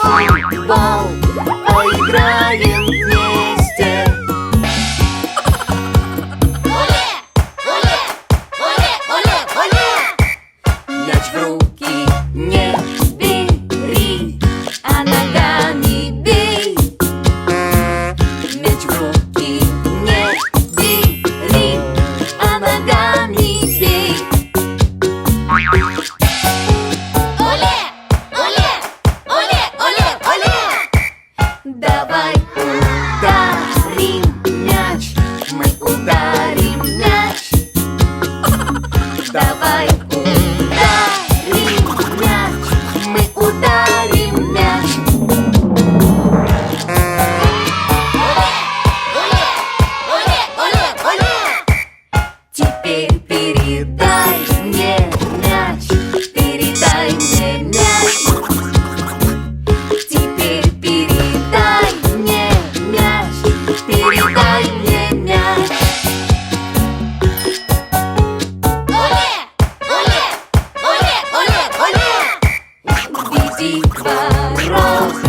футбол, поиграем вместе. Оле, оле, оле, оле, оле. Мяч в руки не бери, а ногами бей. Мяч в руки не бери, а ногами бей. Оле, оле, оле, оле, оле. Давай ударим мяч, мы ударим мяч. Давай ударим мяч, мы ударим мяч. Оле, оле, оле, оле. Теперь передай мне мяч, передай мне мяч. Теперь передай мне мяч, передай мне мяч. Оле, оле, оле, оле, оле. Веди ворот.